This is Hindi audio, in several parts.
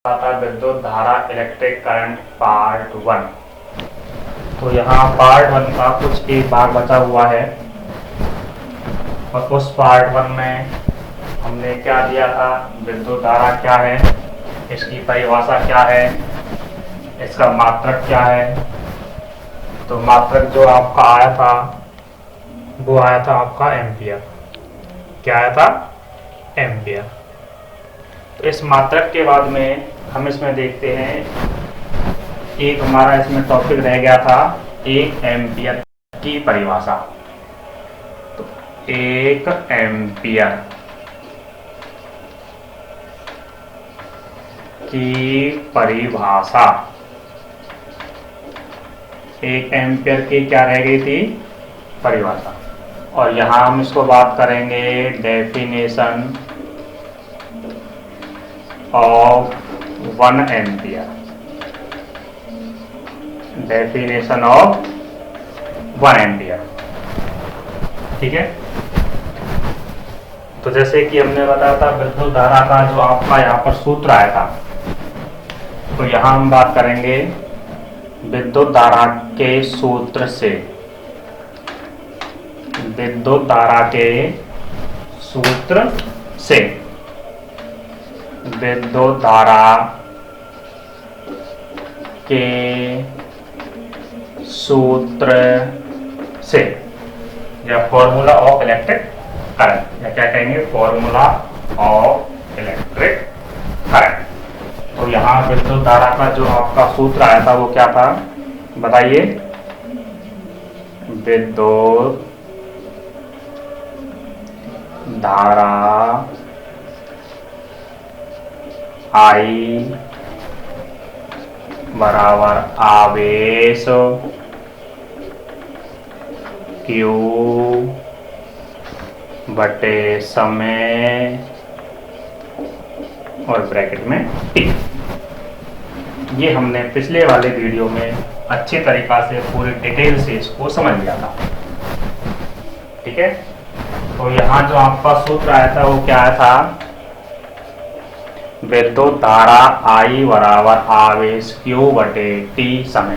था विद्युत धारा इलेक्ट्रिक करंट पार्ट 1। तो यहाँ पार्ट 1 का कुछ एक भाग बचा हुआ है और उस पार्ट 1 में हमने क्या दिया था, विद्युत धारा क्या है, इसकी परिभाषा क्या है, इसका मात्रक क्या है। तो मात्रक जो आपका आया था वो आया था आपका एम्पियर। क्या आया था? एम्पियर। तो इस मात्रक के बाद में हम इसमें देखते हैं, एक हमारा इसमें टॉपिक रह गया था, एक एम्पियर की परिभाषा। तो एक एम्पियर की परिभाषा, एक एम्पियर की क्या रह गई थी? परिभाषा। और यहाँ हम इसको बात करेंगे definition of 1 ampere. Definition of 1 ampere. ठीक है। तो जैसे कि हमने बताया था विद्युत धारा का जो आपका यहाँ पर सूत्र आया था, तो यहाँ हम बात करेंगे विद्युत धारा के सूत्र से। विद्युत धारा के सूत्र से, विद्युत धारा के सूत्र से, या फॉर्मूला ऑफ इलेक्ट्रिक करंट, या क्या कहेंगे, फॉर्मूला ऑफ इलेक्ट्रिक करंट। तो यहाँ विद्युत धारा का जो आपका सूत्र आया था वो क्या था, बताइए। विद्युत धारा I बराबर आवेश Q बटे समय और ब्रैकेट में T। ये हमने पिछले वाले वीडियो में अच्छे तरीका से पूरी डिटेल से इसको समझ लिया था। ठीक है। तो यहाँ जो आपका सूत्र आया था वो क्या आया था, विद्युत धारा I बराबर आवेश Q बटे T समय।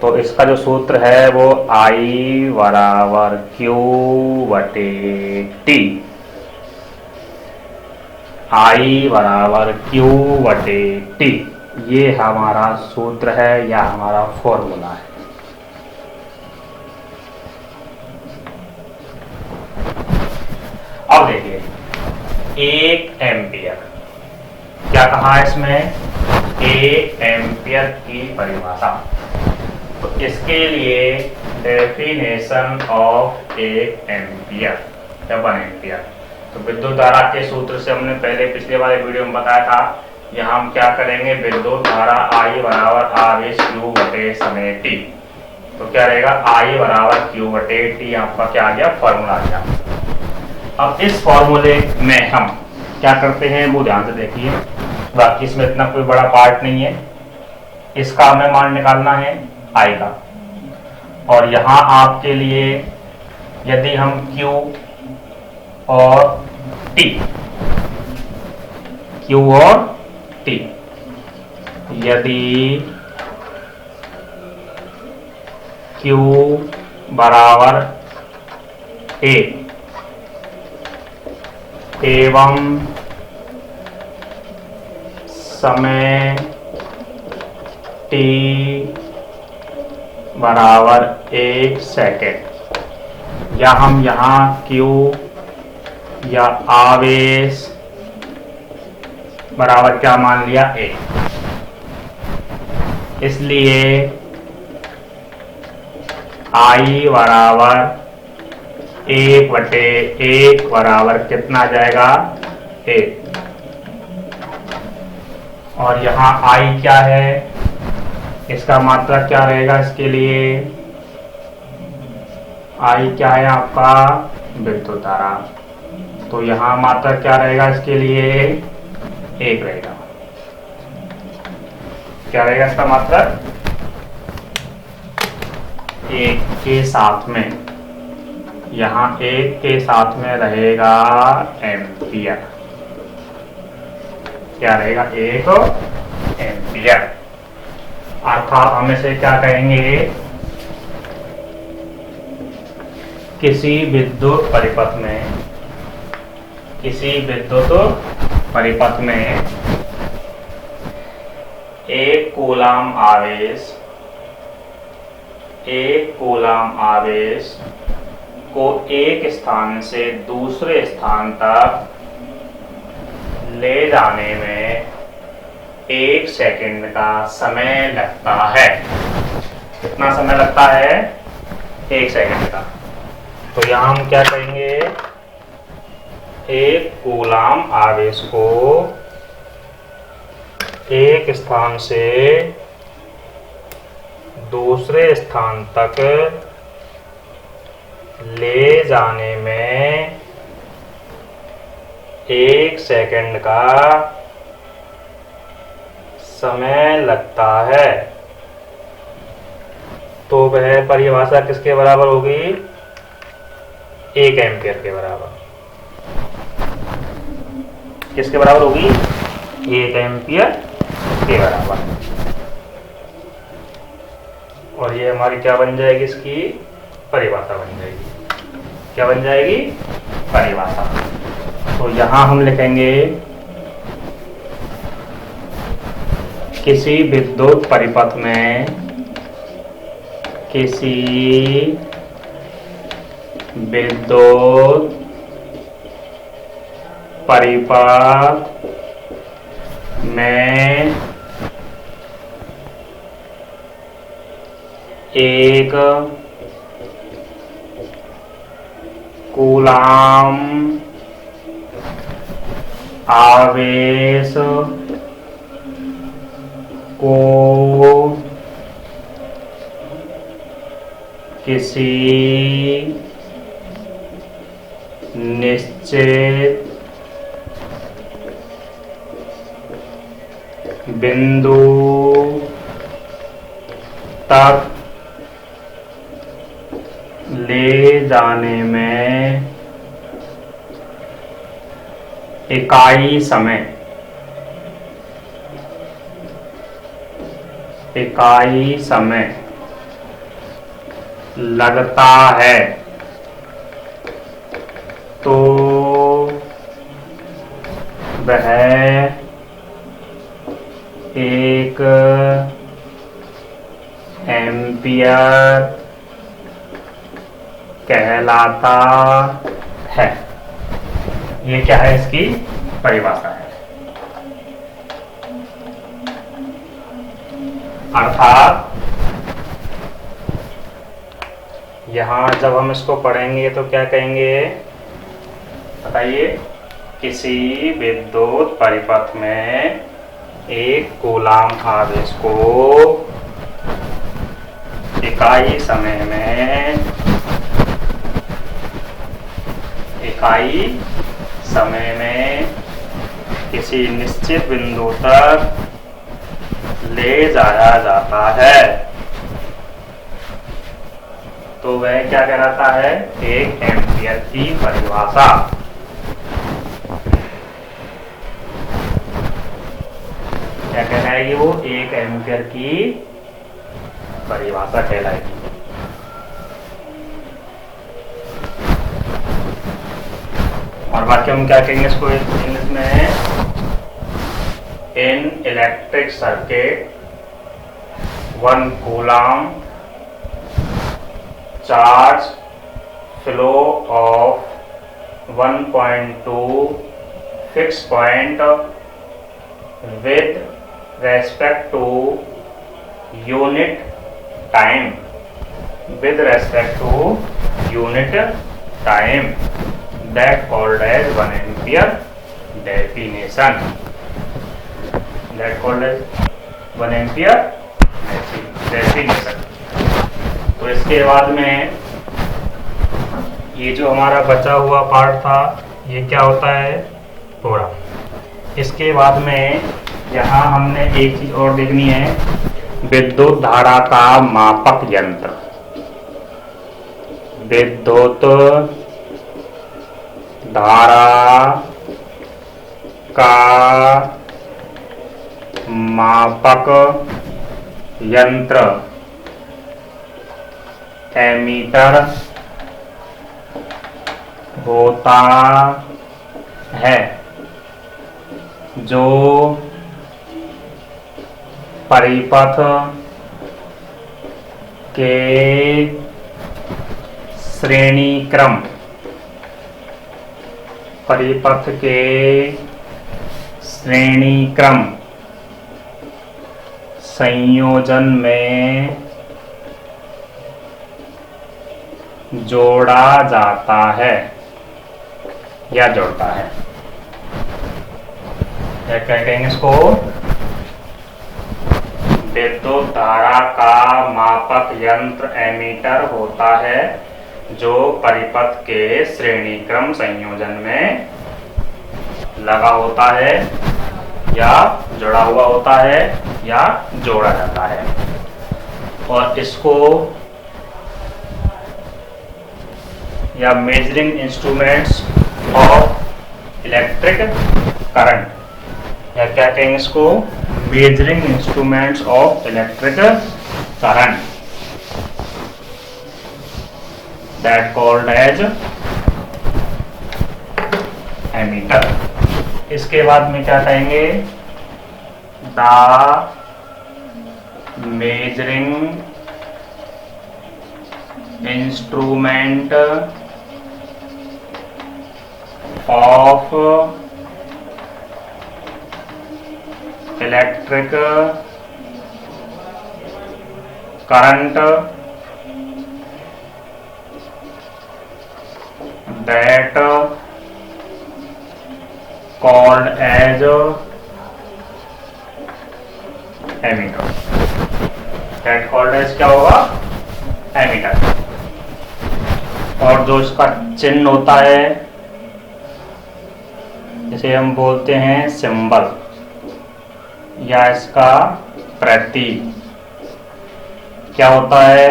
तो इसका जो सूत्र है वो I बराबर Q बटे T। I बराबर Q बटे T, ये हमारा सूत्र है या हमारा फॉर्मूला है। अब देखिए, एक एम्पियर क्या कहा है इसमें, एक एम्पियर की परिभाषा। तो इसके लिए डेफिनेशन ऑफ एक एम्पियर या 1 एम्पियर। तो विद्युत धारा के सूत्र से हमने पहले पिछले वाले वीडियो में बताया था, यहाँ हम क्या करेंगे, विद्युत धारा I बराबर आवेश Q बटे समय T। तो क्या रहेगा, I बराबर Q बटे T, आपका क्या आ गया, फॉर्मूला आ गया। अब इस फॉर्मूले में हम क्या करते हैं वो ध्यान से देखिए, बाकी इसमें इतना कोई बड़ा पार्ट नहीं है। इसका हमें मान निकालना है I का, और यहाँ आपके लिए यदि हम Q और T, Q और T, यदि Q बराबर A एवं समय T बराबर 1 सेकेंड, या हम यहाँ Q या आवेश बराबर क्या मान लिया, A। इसलिए I बराबर 1 बटे 1 बराबर कितना आ जाएगा, 1। और यहाँ I क्या है, इसका मात्रक क्या रहेगा, इसके लिए I क्या है आपका, विद्युत धारा। तो यहाँ मात्रक क्या रहेगा, इसके लिए 1 रहेगा। क्या रहेगा इसका मात्रक, 1 के साथ में यहाँ एक के साथ में रहेगा एम्पियर। क्या रहेगा 1 एम्पियर। अर्थात हम इसे क्या कहेंगे, किसी विद्युत परिपथ में एक कूलाम आवेश को एक स्थान से दूसरे स्थान तक ले जाने में 1 सेकंड का समय लगता है। कितना समय लगता है? 1 सेकंड का। तो यहां हम क्या कहेंगे, एक कूलाम आवेश को एक स्थान से दूसरे स्थान तक ले जाने में 1 सेकंड का समय लगता है। तो वह परिभाषा किसके बराबर होगी? 1 एम्पियर के बराबर। किसके बराबर होगी? 1 एम्पियर के बराबर। और ये हमारी क्या बन जाएगी? इसकी परिभाषा बन जाएगी। क्या बन जाएगी? परिभाषा। तो यहां हम लिखेंगे किसी विद्युत परिपथ में एक कूलाम आवेश को किसी निश्चित बिंदु तक ले जाने में इकाई समय लगता है, तो वह 1 एम्पियर कहलाता है। ये क्या है? इसकी परिभाषा है। अर्थात यहां जब हम इसको पढ़ेंगे तो क्या कहेंगे, बताइए? किसी विद्युत परिपथ में एक कूलाम आवेश को इकाई समय में किसी निश्चित बिंदु तक ले जाया जाता है, तो वह क्या कहलाता है? 1 एम्पियर की परिभाषा। क्या कहलाएगी वो? 1 एम्पियर की परिभाषा कहलाएगी। और बाकी हम क्या कहेंगे इसको इंग्लिश में? इन electric circuit 1 coulomb charge flow of 1.2 fixed point with respect to unit time that called as 1 ampere definition. तो इसके बाद में ये जो हमारा बचा हुआ पार्ट था, ये क्या होता है? थोड़ा। इसके बाद में यहाँ हमने एक चीज और देखनी है, विद्युत धारा का मापक यंत्र। विद्युत धारा का मापक यंत्र एमीटर होता है जो परिपथ के श्रेणीक्रम संयोजन में जोड़ा जाता है या जोड़ता है। क्या कहेंगे इसको? विद्युत धारा का मापक यंत्र एमीटर होता है जो परिपथ के श्रेणीक्रम संयोजन में लगा होता है या जुड़ा हुआ होता है या जोड़ा जाता है। और इसको या measuring instruments of electric current, या क्या कहेंगे इसको? Measuring instruments of electric current, that called as ammeter. इसके बाद में क्या कहेंगे? The measuring instrument of electric current that called as ammeter. that called as क्या होगा? एमीटर। और जो इसका चिन्ह होता है, जिसे हम बोलते हैं सिंबल या इसका प्रतीक, क्या होता है?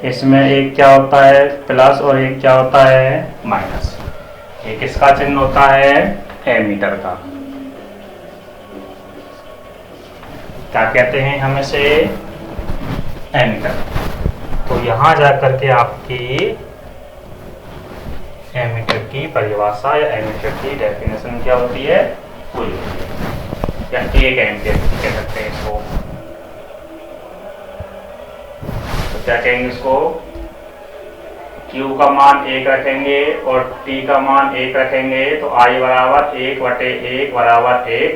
इसमें एक क्या होता है? प्लस, और एक क्या होता है? माइनस। एक इसका चिन्ह होता है एमीटर का। क्या कहते हैं हम इसे? एमीटर। तो यहां जाकर के आपकी एमीटर की परिभाषा या एमीटर की डेफिनेशन क्या होती है? पूरी होती है, या 1 एम्पियर कह सकते हैं इसको। तो क्या कहेंगे इसको? Q का मान 1 रखेंगे और T का मान 1 रखेंगे, तो I बराबर 1/1 बराबर 1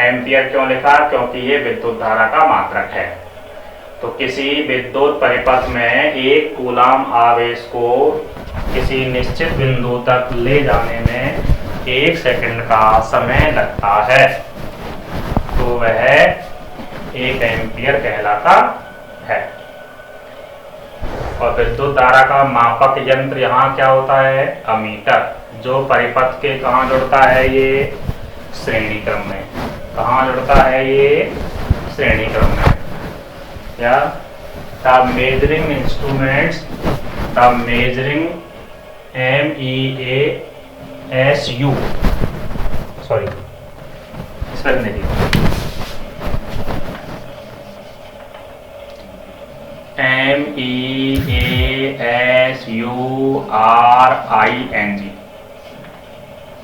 एम्पियर। क्यों लिखा? क्योंकि ये विद्युत धारा का मात्रक है। तो किसी विद्युत परिपथ में 1 कूलाम आवेश को किसी निश्चित बिंदु तक ले जाने में 1 सेकंड का समय लगता है, तो वह 1 एम्पियर कहलाता है। और विद्युत धारा का मापक यंत्र यहाँ क्या होता है? अमीटर, जो परिपथ के कहाँ जुड़ता है? ये श्रेणी क्रम में। कहाँ जुड़ता है? ये श्रेणी क्रम में। या the measuring instruments, the measuring MEASU, sorry इस पर नहीं, MEASURING,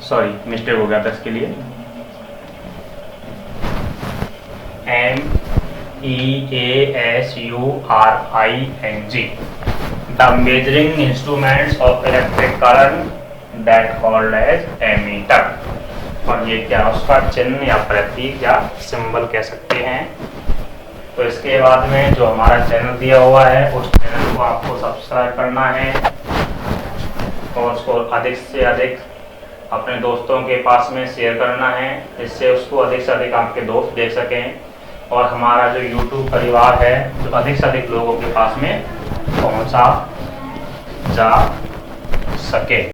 सॉरी मिस्टेक हो गया था इसके लिए। MEASURING, the measuring instruments of electric current that called as ammeter। और ये क्या उसका चिन्ह या प्रतीक या सिंबल कह सकते हैं। तो इसके बाद में जो हमारा चैनल दिया हुआ है, उस चैनल को आपको सब्सक्राइब करना है और उसको अधिक से अधिक अपने दोस्तों के पास में शेयर करना है, जिससे उसको अधिक से अधिक आपके दोस्त देख सकें और हमारा जो YouTube परिवार है जो अधिक से अधिक लोगों के पास में पहुंचा जा सके।